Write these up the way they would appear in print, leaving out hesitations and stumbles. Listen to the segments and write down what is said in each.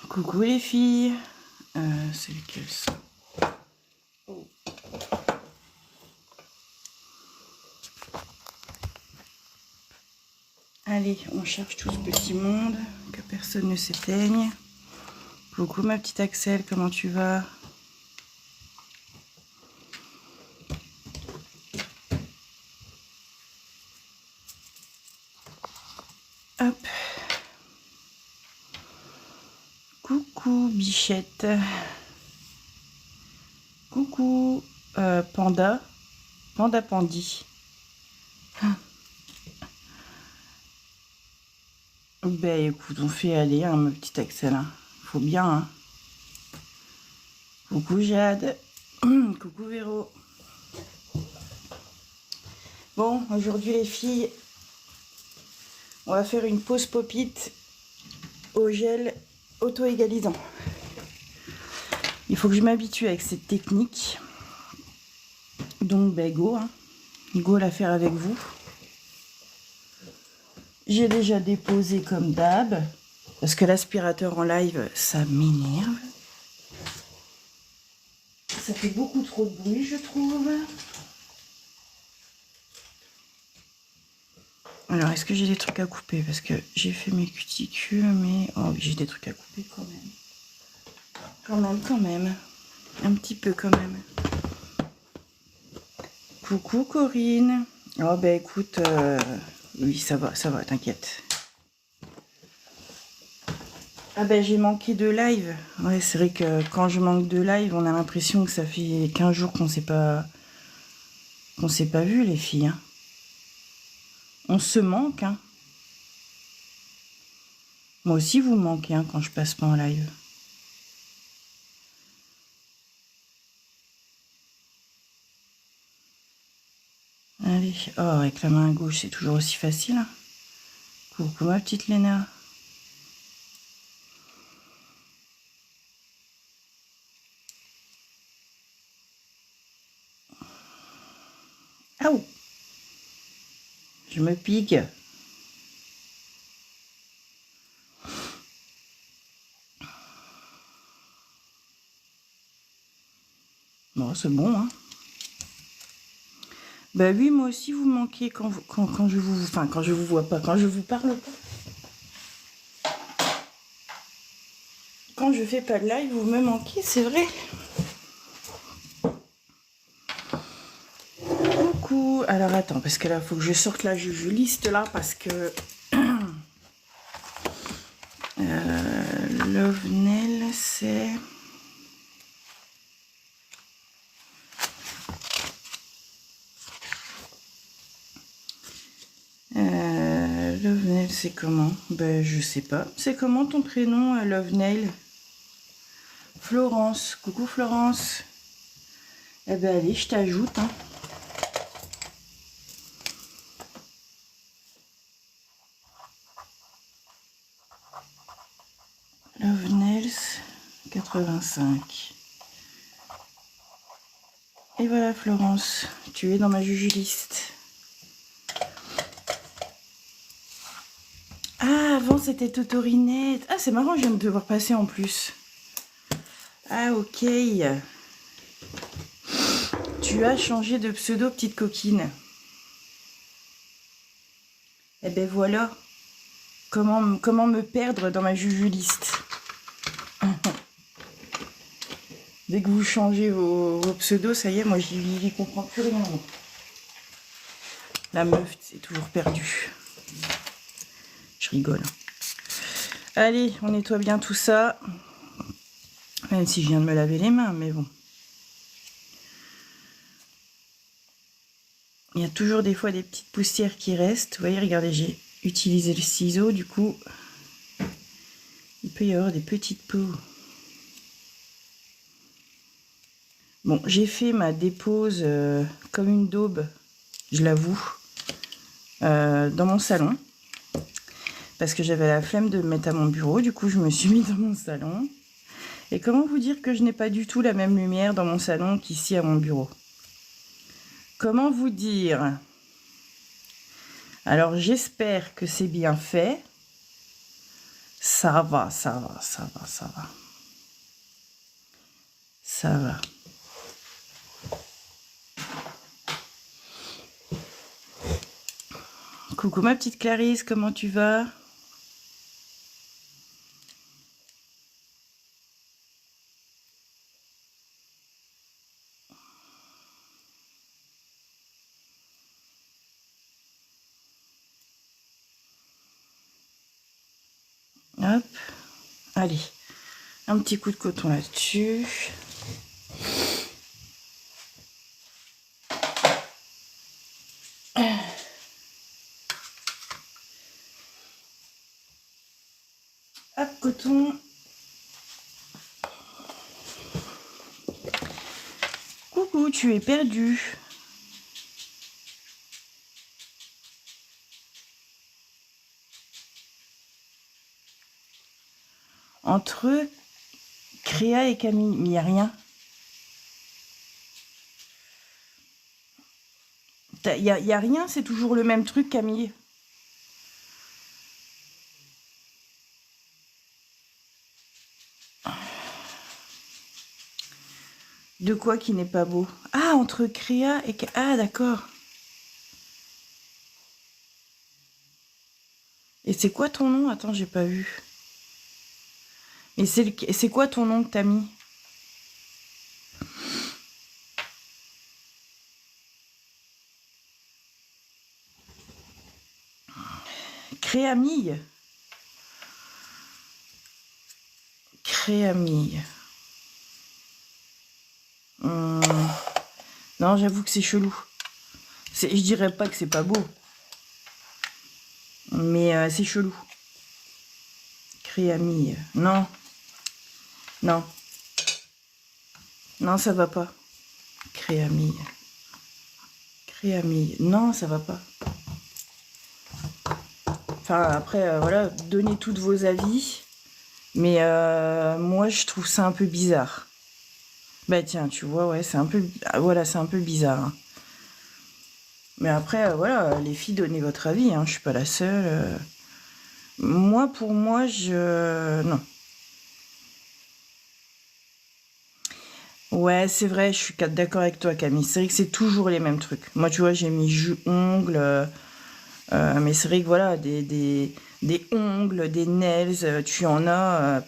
Coucou les filles, c'est lequel ça? Oh. Allez, on cherche tout ce petit monde, que personne ne s'éteigne. Coucou ma petite Axel, comment tu vas? Hop. Coucou Bichette. Coucou Panda. Panda Pandi. Ben écoute, on fait aller, hein, ma petite Axel. Hein. Faut bien. Hein. Coucou Jade. Coucou Véro. Bon, aujourd'hui les filles, on va faire une pause pop-it au gel auto-égalisant. Il faut que je m'habitue avec cette technique. Donc ben go, hein. Go la faire avec vous. J'ai déjà déposé comme d'hab, parce que l'aspirateur en live, ça m'énerve. Ça fait beaucoup trop de bruit, je trouve. Alors, est-ce que j'ai des trucs à couper? Parce que j'ai fait mes cuticules, mais... Oh oui, j'ai des trucs à couper quand même. Quand même. Un petit peu quand même. Coucou Corinne. Oh ben écoute, oui ça va, t'inquiète. Ah ben j'ai manqué de live. Ouais, c'est vrai que quand je manque de live, on a l'impression que ça fait 15 jours qu'on s'est pas vu les filles. Hein. On se manque. Hein. Moi aussi vous me manquez hein, quand je passe pas en live. Allez, oh avec la main gauche c'est toujours aussi facile. Hein. Coucou ma petite Léna. Aouh! Je me pique. Bon, c'est bon, hein. Bah oui, moi aussi, vous manquez quand je vous... Enfin, quand je vous vois pas, quand je vous parle pas. Quand je fais pas de live, vous me manquez, c'est vrai. Coucou. Alors, attends, parce que là, il faut que je sorte la jujuliste, là, parce que... Lovenel, c'est... Lovenel, c'est comment? Ben, je sais pas. C'est comment ton prénom, Lovenel? Florence. Coucou Florence. Eh ben, allez, je t'ajoute, hein. Lovenels 85. Et voilà Florence, tu es dans ma jujuliste. Ah, avant c'était Totorinette. Ah, c'est marrant, je viens de te voir passer en plus. Ah, ok. Tu as changé de pseudo, petite coquine. Eh ben voilà. Comment me perdre dans ma jujuliste. Dès que vous changez vos pseudos, ça y est, moi j'y comprends plus rien. La meuf, c'est toujours perdu. Je rigole. Allez, on nettoie bien tout ça. Même si je viens de me laver les mains, mais bon. Il y a toujours des fois des petites poussières qui restent. Vous voyez, regardez, j'ai utilisé le ciseau, du coup, il peut y avoir des petites peaux. Bon, j'ai fait ma dépose comme une daube, je l'avoue, dans mon salon. parce que j'avais la flemme de me mettre à mon bureau. Du coup, je me suis mis dans mon salon. Et comment vous dire que je n'ai pas du tout la même lumière dans mon salon qu'ici à mon bureau? Comment vous dire? Alors, j'espère que c'est bien fait. Ça va, ça va, ça va, ça va. Ça va. Coucou ma petite Clarisse, comment tu vas? Hop. Allez, un petit coup de coton là-dessus. Hop, coton. Coucou, tu es perdu. Entre Créa et Camille, il n'y a rien. Il y a rien, c'est toujours le même truc, Camille. De quoi qui n'est pas beau? Ah, entre Créa et... Ah, d'accord. Et c'est quoi ton nom? Attends, j'ai pas vu. Et c'est quoi ton nom que t'as mis? Créamille. Créamille. Non, j'avoue que c'est chelou. Je dirais pas que c'est pas beau. Mais c'est chelou. Créamille. Non. Non. Non, ça va pas. Créamille. Créamille. Non, ça va pas. Enfin, après, voilà, donnez tous vos avis. Mais moi, je trouve ça un peu bizarre. Bah tiens, tu vois, ouais, c'est un peu... Voilà, c'est un peu bizarre. Hein. Mais après, voilà, les filles, donnez votre avis. Hein, je suis pas la seule. Moi, pour moi, non. Ouais, c'est vrai, je suis d'accord avec toi, Camille. C'est vrai que c'est toujours les mêmes trucs. Moi, tu vois, j'ai mis ongles. Mais c'est vrai que voilà, des ongles, des nails, tu en as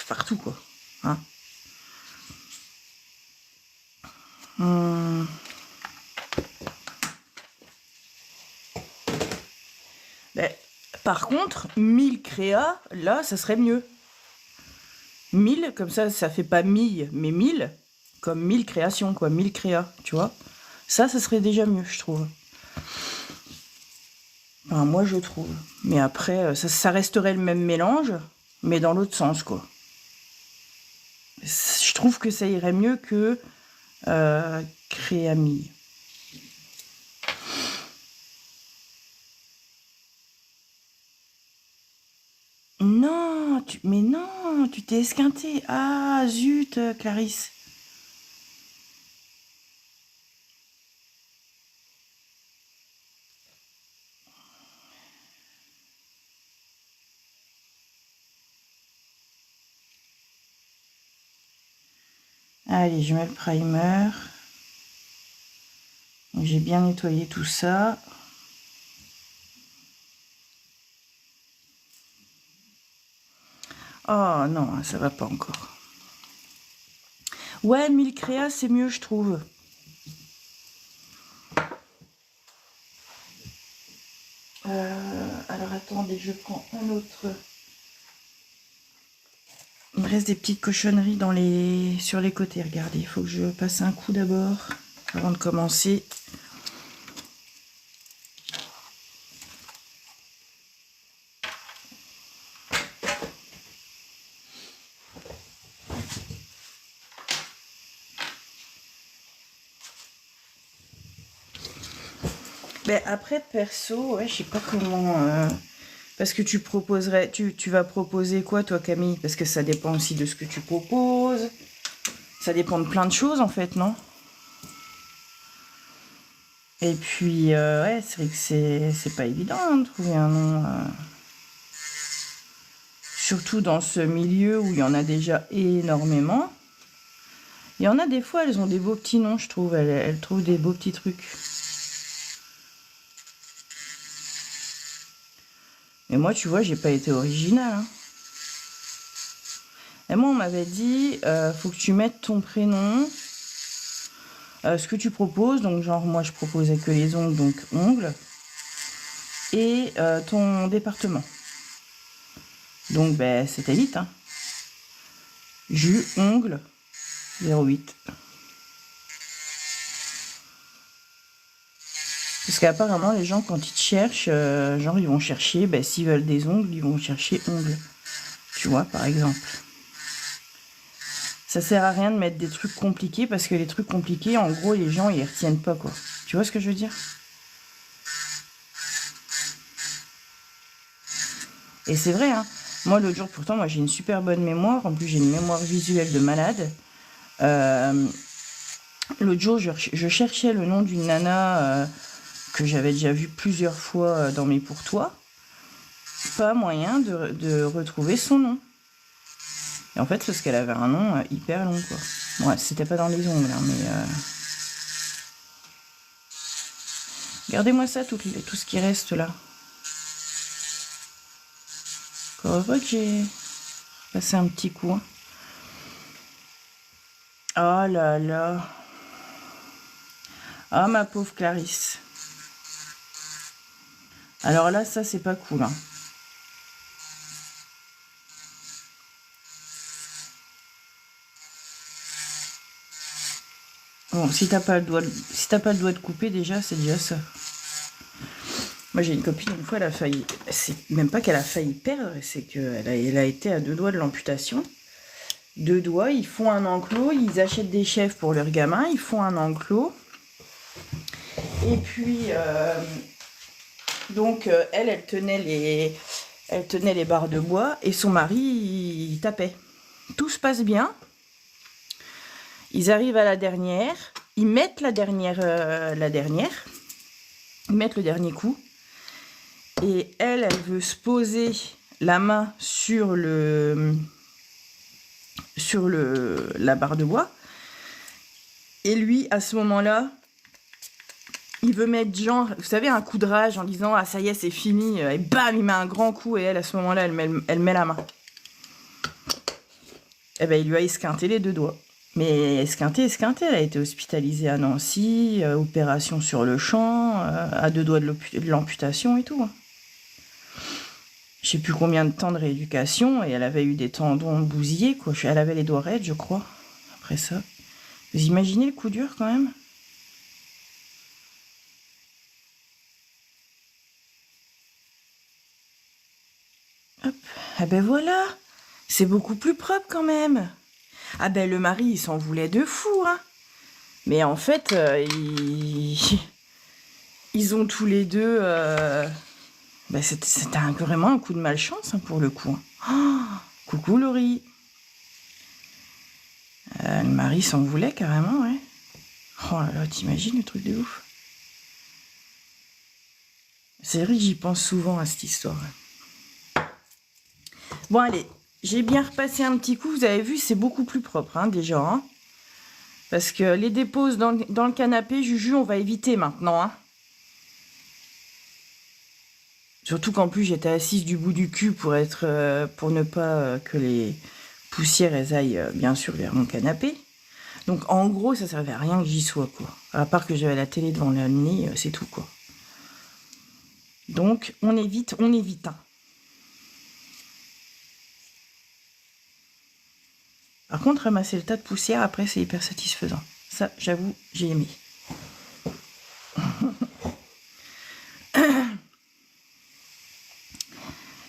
partout, quoi. Hein. Ben, par contre, 1000 créas, là, ça serait mieux. 1000, comme ça fait pas mille, mais 1000, comme 1000 créations, quoi. 1000 créas, tu vois. Ça serait déjà mieux, je trouve. Enfin, moi, je trouve. Mais après, ça resterait le même mélange, mais dans l'autre sens, quoi. Je trouve que ça irait mieux que Créamille. Non, mais non, tu t'es esquinté. Ah, zut, Clarisse. Allez, je mets le primer. J'ai bien nettoyé tout ça. Oh non, ça va pas encore. Ouais, 1000 créas, c'est mieux, je trouve. Alors attendez, je prends un autre. Il me reste des petites cochonneries sur les côtés. Regardez, il faut que je passe un coup d'abord avant de commencer. Ben après, perso, ouais, je sais pas comment Parce que tu proposerais, tu vas proposer quoi, toi, Camille? Parce que ça dépend aussi de ce que tu proposes. Ça dépend de plein de choses, en fait, non? Et puis, ouais, c'est vrai que c'est pas évident hein, de trouver un nom. Surtout dans ce milieu où il y en a déjà énormément. Il y en a des fois, elles ont des beaux petits noms, je trouve. Elles trouvent des beaux petits trucs. Mais moi, tu vois, j'ai pas été originale. Hein. Et moi, on m'avait dit, faut que tu mettes ton prénom, ce que tu proposes. Donc, genre, moi, je proposais que les ongles, donc ongles. Et ton département. Donc, ben, c'était vite. Hein. Jus, ongles, 08. Parce qu'apparemment, les gens, quand ils te cherchent, genre, ils vont chercher, ben, s'ils veulent des ongles, ils vont chercher ongles. Tu vois, par exemple. Ça sert à rien de mettre des trucs compliqués, parce que les trucs compliqués, en gros, les gens, ils les retiennent pas, quoi. Tu vois ce que je veux dire? Et c'est vrai, hein. Moi, l'autre jour, pourtant, moi, j'ai une super bonne mémoire. En plus, j'ai une mémoire visuelle de malade. L'autre jour, je cherchais le nom d'une nana que j'avais déjà vue plusieurs fois dans mes pour-toi. Pas moyen de retrouver son nom. Et en fait, parce qu'elle avait un nom hyper long, quoi. Ouais, c'était pas dans les ongles, hein, mais... Regardez-moi ça, tout ce qui reste là. Encore heureux que j'ai passé un petit coup. Hein. Oh là là. Ah, ma pauvre Clarisse. Alors là, ça, c'est pas cool. Hein. Bon, si t'as pas le doigt de couper, déjà, c'est déjà ça. Moi, j'ai une copine, une fois, elle a failli... C'est même pas qu'elle a failli perdre, c'est qu'elle elle a été à 2 doigts de l'amputation. 2 doigts, ils font un enclos, ils achètent des chèvres pour leurs gamins, ils font un enclos. Et puis, donc, elle tenait les barres de bois et son mari, il tapait. Tout se passe bien. Ils arrivent à la dernière, ils mettent la dernière, ils mettent le dernier coup. Et elle veut se poser la main sur la barre de bois. Et lui, à ce moment-là, il veut mettre genre, vous savez, un coup de rage en disant « Ah, ça y est, c'est fini ». Et bam, il met un grand coup et elle, à ce moment-là, elle met la main. Et ben, il lui a esquinté les 2 doigts. Mais esquinté, elle a été hospitalisée à Nancy, opération sur le champ, à 2 doigts de l'amputation et tout. Hein. Je sais plus combien de temps de rééducation, et elle avait eu des tendons bousillés, quoi. Elle avait les doigts raides, je crois, après ça. Vous imaginez le coup dur, quand même? Hop. Ah ben voilà. C'est beaucoup plus propre, quand même. Ah ben le mari, il s'en voulait de fou, hein. Mais en fait, ils ont tous les deux... Ben c'était vraiment un coup de malchance, hein, pour le coup. Oh, coucou, Laurie. Le mari s'en voulait, carrément, ouais. Oh là là, t'imagines le truc de ouf? C'est vrai que j'y pense souvent à cette histoire. Bon, allez, j'ai bien repassé un petit coup. Vous avez vu, c'est beaucoup plus propre, hein, déjà. Hein, parce que les déposes dans le canapé, Juju, on va éviter maintenant. Hein. Surtout qu'en plus, j'étais assise du bout du cul pour ne pas que les poussières, elles aillent, bien sûr, vers mon canapé. Donc, en gros, ça servait à rien que j'y sois, quoi. À part que j'avais la télé devant le nez, c'est tout, quoi. Donc, on évite. Hein. Par contre, ramasser le tas de poussière, après, c'est hyper satisfaisant. Ça, j'avoue, j'ai aimé.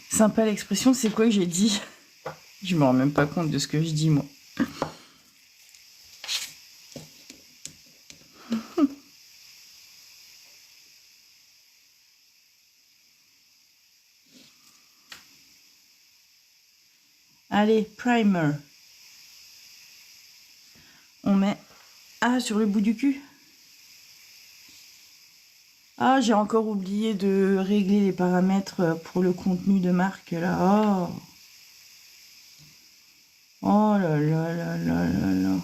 Sympa l'expression, c'est quoi que j'ai dit? Je me rends même pas compte de ce que je dis, moi. Allez, primer. On met... Ah, sur le bout du cul. Ah, j'ai encore oublié de régler les paramètres pour le contenu de marque, là. Oh, oh là là là là là là.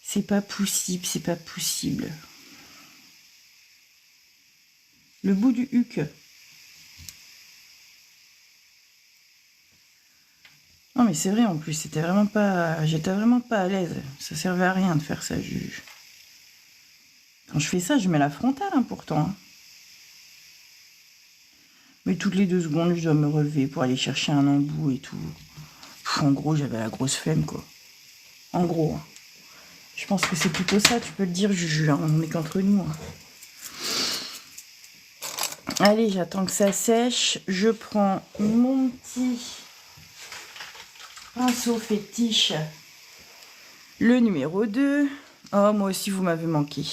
C'est pas possible, c'est pas possible. Le bout du huc. Non mais c'est vrai en plus, j'étais vraiment pas à l'aise. Ça servait à rien de faire ça. Quand je fais ça, je mets la frontale hein, pourtant. Hein. Mais toutes les 2 secondes, je dois me relever pour aller chercher un embout et tout. En gros, j'avais la grosse flemme quoi. En gros. Hein. Je pense que c'est plutôt ça, tu peux le dire, Juju. Hein, on est qu'entre nous. Hein. Allez, j'attends que ça sèche. Je prends mon petit pinceau fétiche. Le numéro 2. Oh, moi aussi, vous m'avez manqué.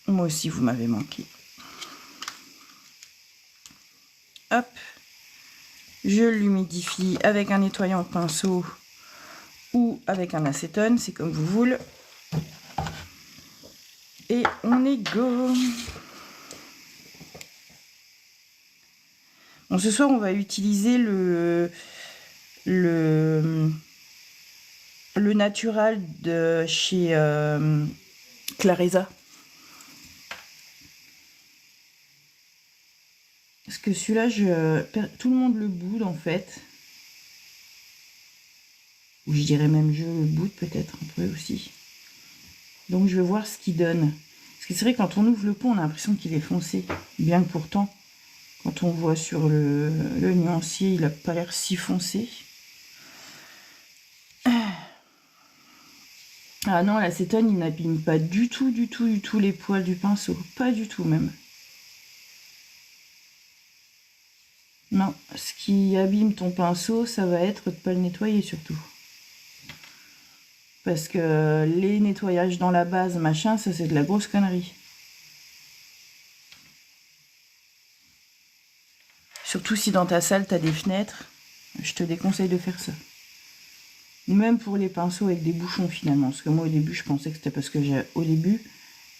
Moi aussi, vous m'avez manqué. Hop. Je l'humidifie avec un nettoyant pinceau ou avec un acétone, c'est comme vous voulez. Et on est go. Bon, ce soir, on va utiliser le natural de chez Clareza. Parce que celui-là, tout le monde le boude en fait. Ou je dirais même je le boude peut-être un peu aussi. Donc je vais voir ce qu'il donne. Parce que c'est vrai quand on ouvre le pot, on a l'impression qu'il est foncé. Bien que pourtant, quand on voit sur le nuancier, il n'a pas l'air si foncé. Ah non, l'acétone, il n'abîme pas du tout les poils du pinceau. Pas du tout même. Non, ce qui abîme ton pinceau, ça va être de ne pas le nettoyer surtout. Parce que les nettoyages dans la base, machin, ça c'est de la grosse connerie. Surtout si dans ta salle, tu as des fenêtres, je te déconseille de faire ça. Même pour les pinceaux avec des bouchons finalement. Parce que moi au début, je pensais que c'était parce que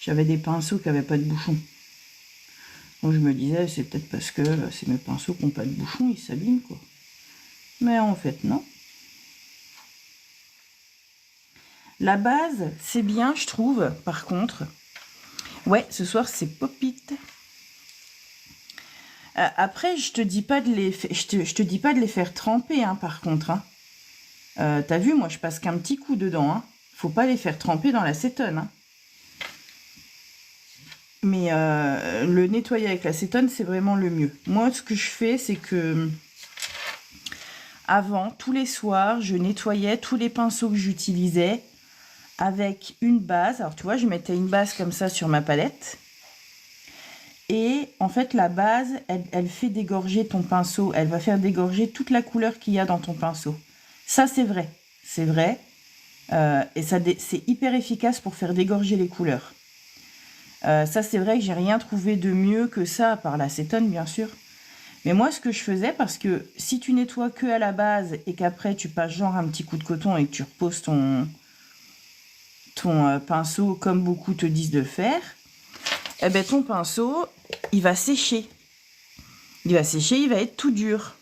j'avais des pinceaux qui n'avaient pas de bouchons. Donc je me disais, c'est peut-être parce que c'est mes pinceaux qui n'ont pas de bouchons, ils s'abîment quoi. Mais en fait, non. La base, c'est bien, je trouve, par contre. Ouais, ce soir, c'est Pop-It. Après, je te dis pas de les faire tremper, hein, par contre. Hein. T'as vu, moi, je passe qu'un petit coup dedans. Hein. Faut pas les faire tremper dans l'acétone. Hein. Mais le nettoyer avec l'acétone, c'est vraiment le mieux. Moi, ce que je fais, c'est que... Avant, tous les soirs, je nettoyais tous les pinceaux que j'utilisais avec une base. Alors, tu vois, je mettais une base comme ça sur ma palette. Et en fait, la base, elle fait dégorger ton pinceau. Elle va faire dégorger toute la couleur qu'il y a dans ton pinceau. Ça, c'est vrai. C'est vrai. Et c'est hyper efficace pour faire dégorger les couleurs. Ça, c'est vrai que j'ai rien trouvé de mieux que ça, à part l'acétone, bien sûr. Mais moi, ce que je faisais, parce que si tu nettoies que à la base et qu'après, tu passes genre un petit coup de coton et que tu reposes ton pinceau comme beaucoup te disent de le faire, eh ben, ton pinceau, il va sécher. Il va sécher, il va être tout dur.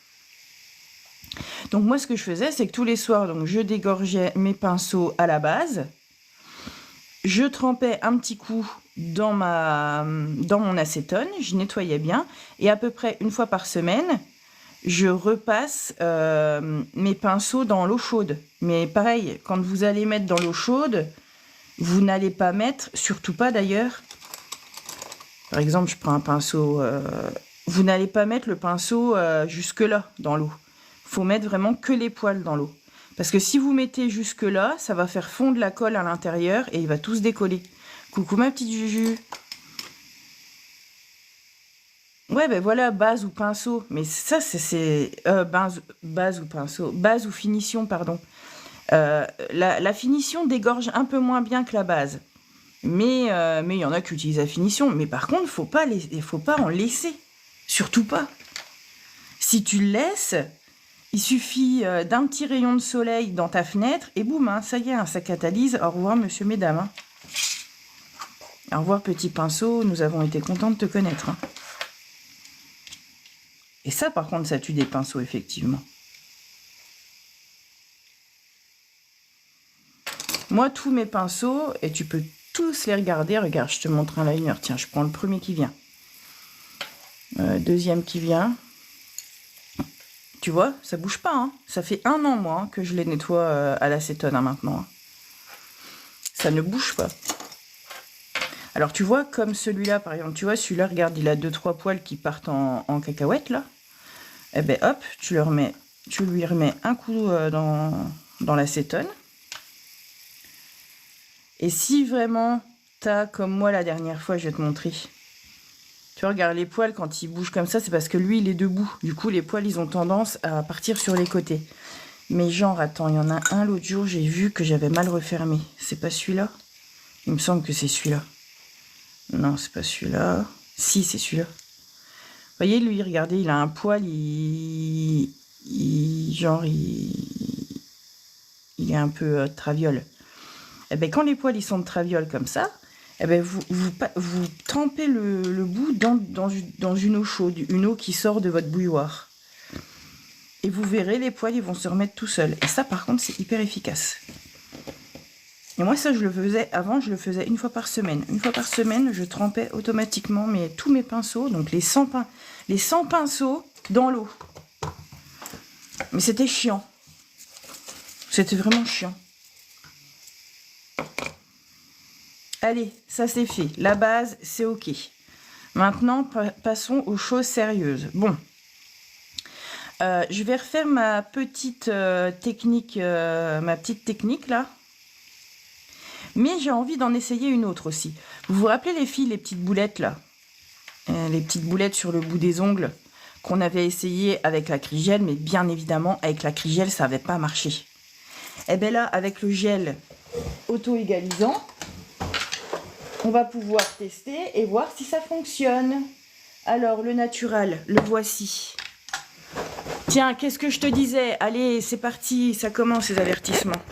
Donc moi, ce que je faisais, c'est que tous les soirs, donc, je dégorgeais mes pinceaux à la base. Je trempais un petit coup dans mon acétone, je nettoyais bien. Et à peu près une fois par semaine, je repasse mes pinceaux dans l'eau chaude. Mais pareil, quand vous allez mettre dans l'eau chaude, vous n'allez pas mettre, surtout pas d'ailleurs, par exemple, je prends un pinceau, vous n'allez pas mettre le pinceau jusque-là dans l'eau. Il faut mettre vraiment que les poils dans l'eau. Parce que si vous mettez jusque-là, ça va faire fondre la colle à l'intérieur et il va tout se décoller. Coucou ma petite Juju. Ouais, ben voilà, base ou pinceau. Mais ça, c'est base ou pinceau. Base ou finition, pardon. La finition dégorge un peu moins bien que la base. Mais il y en a qui utilisent la finition. Mais par contre, faut pas en laisser. Surtout pas. Si tu le laisses, il suffit d'un petit rayon de soleil dans ta fenêtre et boum, hein, ça y est, hein, ça catalyse. Au revoir, monsieur, mesdames. Hein. Au revoir, petit pinceau, nous avons été contents de te connaître. Hein. Et ça, par contre, ça tue des pinceaux, effectivement. Moi, tous mes pinceaux, et tu peux tous les regarder. Regarde, je te montre un liner. Tiens, je prends le premier qui vient. Deuxième qui vient. Tu vois, ça bouge pas. Hein. Ça fait 1 an, moi, que je les nettoie à l'acétone hein, maintenant. Hein. Ça ne bouge pas. Alors, tu vois, comme celui-là, par exemple, tu vois, celui-là, regarde, il a 2-3 poils qui partent en cacahuète, là. Eh ben, hop, tu lui remets un coup dans l'acétone. Et si vraiment, t'as, comme moi, la dernière fois, je vais te montrer. Tu vois, regarde, les poils, quand ils bougent comme ça, c'est parce que lui, il est debout. Du coup, les poils, ils ont tendance à partir sur les côtés. Mais genre, attends, il y en a un l'autre jour, j'ai vu que j'avais mal refermé. C'est pas celui-là? Il me semble que c'est celui-là. Non, c'est pas celui-là. Si, c'est celui-là. Vous voyez, lui, regardez, il a un poil, il est un peu traviole. Et ben, quand les poils, ils sont de traviole comme ça, eh ben, vous trempez le bout dans une eau chaude, une eau qui sort de votre bouilloire. Et vous verrez, les poils, ils vont se remettre tout seuls. Et ça, par contre, c'est hyper efficace. Et moi, ça, je le faisais avant, je le faisais 1 fois par semaine. 1 fois par semaine, je trempais automatiquement tous mes pinceaux, donc les 100 pinceaux dans l'eau. Mais c'était chiant. C'était vraiment chiant. Allez, ça c'est fait. La base, c'est OK. Maintenant, passons aux choses sérieuses. Bon. Je vais refaire ma petite technique là. Mais j'ai envie d'en essayer une autre aussi. Vous vous rappelez les filles, les petites boulettes là, les petites boulettes sur le bout des ongles qu'on avait essayé avec la Crigel, mais bien évidemment avec la Crigel ça n'avait pas marché. Et bien là, avec le gel auto-égalisant, on va pouvoir tester et voir si ça fonctionne. Alors le naturel, le voici. Tiens, qu'est-ce que je te disais? Allez, c'est parti, ça commence les avertissements.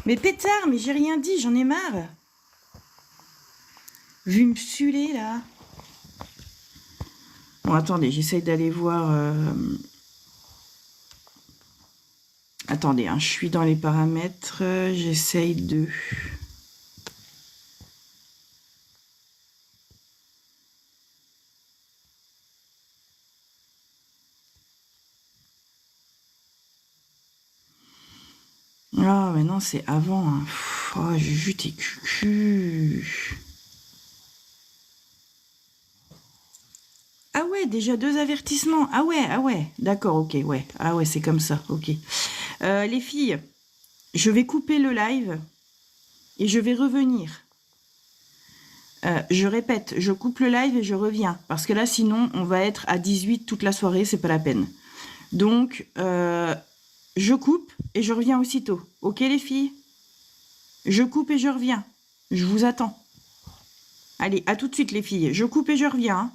Mais pétard, mais j'ai rien dit, j'en ai marre. Vu me saouler là. Bon, attendez, j'essaye d'aller voir. Attendez, hein, je suis dans les paramètres. J'essaye de. Ah, mais non, c'est avant. Hein. Oh, Juju, t'es cucu. Ah ouais, déjà 2 avertissements. Ah ouais. D'accord, ok, ouais. Ah ouais, c'est comme ça, ok. Les filles, je vais couper le live et je vais revenir. Je répète, je coupe le live et je reviens. Parce que là, sinon, on va être à 18 toute la soirée, c'est pas la peine. Donc, je coupe et je reviens aussitôt. Ok, les filles? Je coupe et je reviens. Je vous attends. Allez, à tout de suite, les filles. Je coupe et je reviens. Hein.